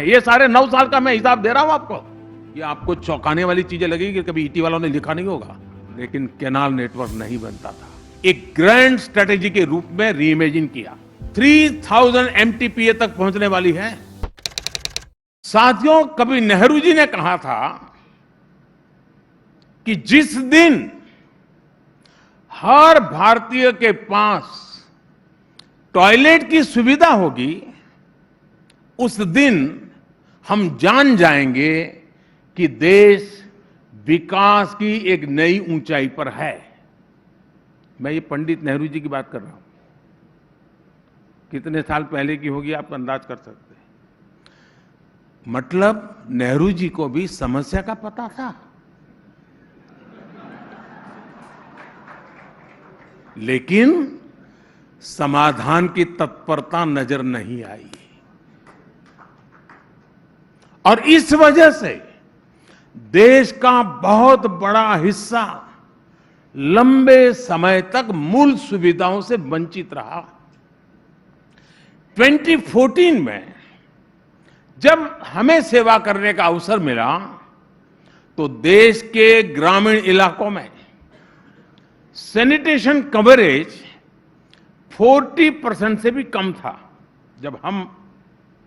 ये सारे 9 साल का मैं हिसाब दे रहा हूं आपको। ये आपको चौंकाने वाली चीजें लगेगी कि कभी ईटी वालों ने लिखा नहीं होगा, लेकिन कैनाल नेटवर्क नहीं बनता था। एक ग्रैंड स्ट्रेटेजी के रूप में रीइमेजिन किया। 3000 एमटीपीए तक पहुंचने वाली है। साथियों, कभी नेहरू जी ने कहा था कि जिस दिन हर भारतीय के पास टॉयलेट की सुविधा होगी, उस दिन हम जान जाएंगे कि देश विकास की एक नई ऊंचाई पर है। मैं ये पंडित नेहरू जी की बात कर रहा हूं। कितने साल पहले की होगी आप अंदाज कर सकते हैं। मतलब नेहरू जी को भी समस्या का पता था, लेकिन समाधान की तत्परता नजर नहीं आई। और इस वजह से देश का बहुत बड़ा हिस्सा लंबे समय तक मूल सुविधाओं से वंचित रहा। 2014 में जब हमें सेवा करने का अवसर मिला, तो देश के ग्रामीण इलाकों में सैनिटेशन कवरेज 40% से भी कम था। जब हम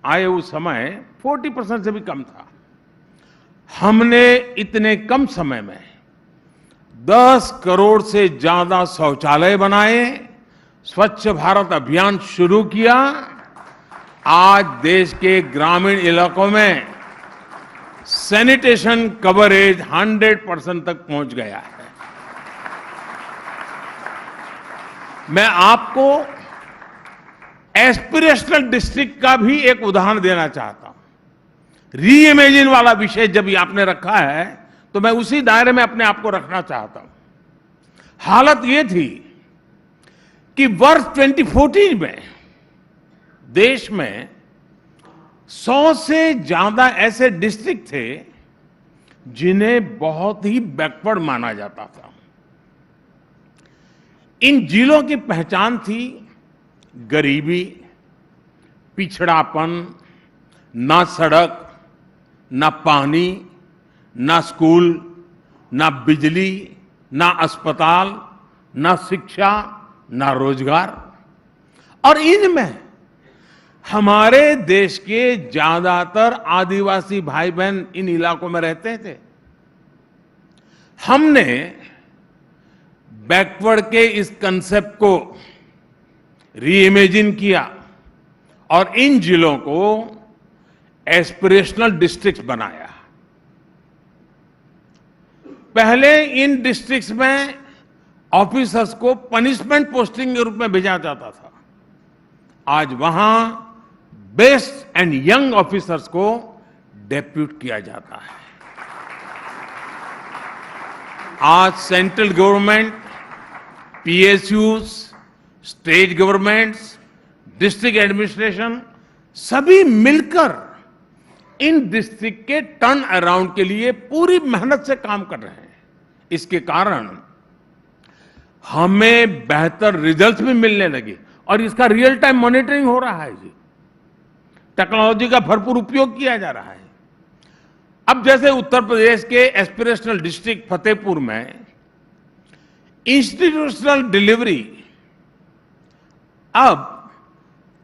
आए उस समय 40% से भी कम था। हमने इतने कम समय में 10 करोड़ से ज्यादा शौचालय बनाए, स्वच्छ भारत अभियान शुरू किया। आज देश के ग्रामीण इलाकों में सैनिटेशन कवरेज 100% तक पहुंच गया है। मैं आपको एस्पिरेशनल डिस्ट्रिक्ट का भी एक उदाहरण देना चाहता हूं। रीइमेजिन वाला विषय जब ये आपने रखा है, तो मैं उसी दायरे में अपने आप को रखना चाहता हूं। हालत ये थी कि वर्ष 2014 में देश में 100 से ज्यादा ऐसे डिस्ट्रिक्ट थे जिन्हें बहुत ही बैकवर्ड माना जाता था। इन जिलों की पहचान थी गरीबी, पिछड़ापन, ना सड़क, ना पानी, ना स्कूल, ना बिजली, ना अस्पताल, ना शिक्षा, ना रोजगार। और इनमें हमारे देश के ज्यादातर आदिवासी भाई बहन इन इलाकों में रहते थे। हमने बैकवर्ड के इस कंसेप्ट को रीइमेजिन किया और इन जिलों को एस्पिरेशनल डिस्ट्रिक्ट्स बनाया। पहले इन डिस्ट्रिक्ट्स में ऑफिसर्स को पनिशमेंट पोस्टिंग के रूप में भेजा जाता था। आज वहां बेस्ट एंड यंग ऑफिसर्स को डेप्यूट किया जाता है। आज central government, PSUs, state governments, district administration सभी मिलकर इन डिस्ट्रिक्ट के टर्न अराउंड के लिए पूरी मेहनत से काम कर रहे हैं। इसके कारण हमें बेहतर रिजल्ट्स भी मिलने लगे और इसका रियल टाइम मॉनिटरिंग हो रहा है जी। टेक्नोलॉजी का भरपूर उपयोग किया जा रहा है। अब जैसे उत्तर प्रदेश के एस्पिरेशनल डिस्ट्रिक्ट फतेहपुर में इंस्टीट्यूशनल डिलीवरी अब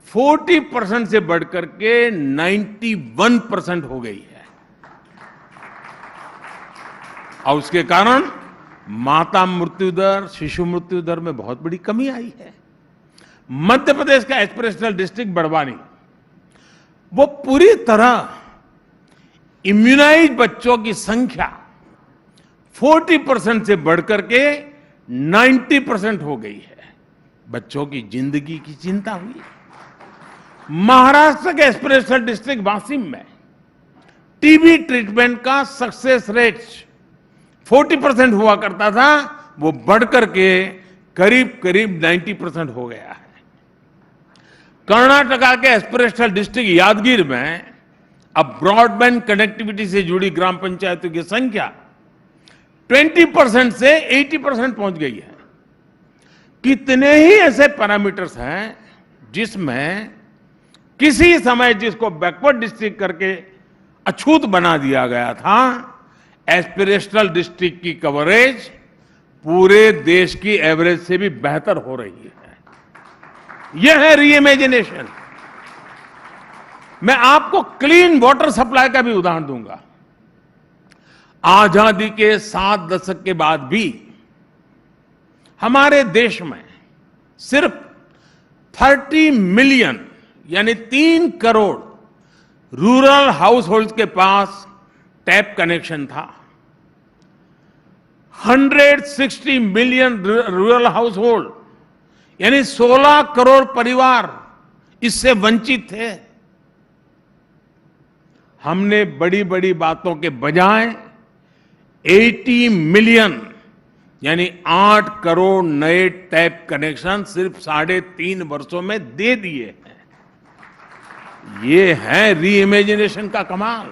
40% से बढ़कर के 91% हो गई है। और उसके कारण माता मृत्यु दर, शिशु मृत्यु दर में बहुत बड़ी कमी आई है। मध्य प्रदेश का एस्पिरेशनल डिस्ट्रिक्ट बड़वानी, वो पूरी तरह इम्यूनाइज बच्चों की संख्या 40% से बढ़कर के 90% हो गई है। बच्चों की जिंदगी की चिंता हुई। महाराष्ट्र के एस्पिरेशनल डिस्ट्रिक्ट वाशिम में टीबी ट्रीटमेंट का सक्सेस रेट 40% हुआ करता था, वो बढ़कर के करीब करीब 90% हो गया है। कर्नाटका के एस्पिरेशनल डिस्ट्रिक्ट यादगीर में अब ब्रॉडबैंड कनेक्टिविटी से जुड़ी ग्राम पंचायतों की संख्या 20% से 80% पहुंच गई है। कितने ही ऐसे पैरामीटर्स हैं जिसमें किसी समय जिसको बैकवर्ड डिस्ट्रिक्ट करके अछूत बना दिया गया था, एस्पिरेशनल डिस्ट्रिक्ट की कवरेज पूरे देश की एवरेज से भी बेहतर हो रही है। यह है रीइमेजिनेशन। मैं आपको क्लीन वाटर सप्लाई का भी उदाहरण दूंगा। आजादी के 7 दशक के बाद भी हमारे देश में सिर्फ 30 मिलियन यानी 3 करोड़ रूरल हाउस होल्ड के पास टैप कनेक्शन था। 160 मिलियन रूरल हाउस होल्ड यानी 16 करोड़ परिवार इससे वंचित थे। हमने बड़ी बड़ी बातों के बजाय 80 मिलियन यानी 8 करोड़ नए टैप कनेक्शन सिर्फ 3.5 वर्षों में दे दिए हैं। ये है रीइमेजिनेशन का कमाल।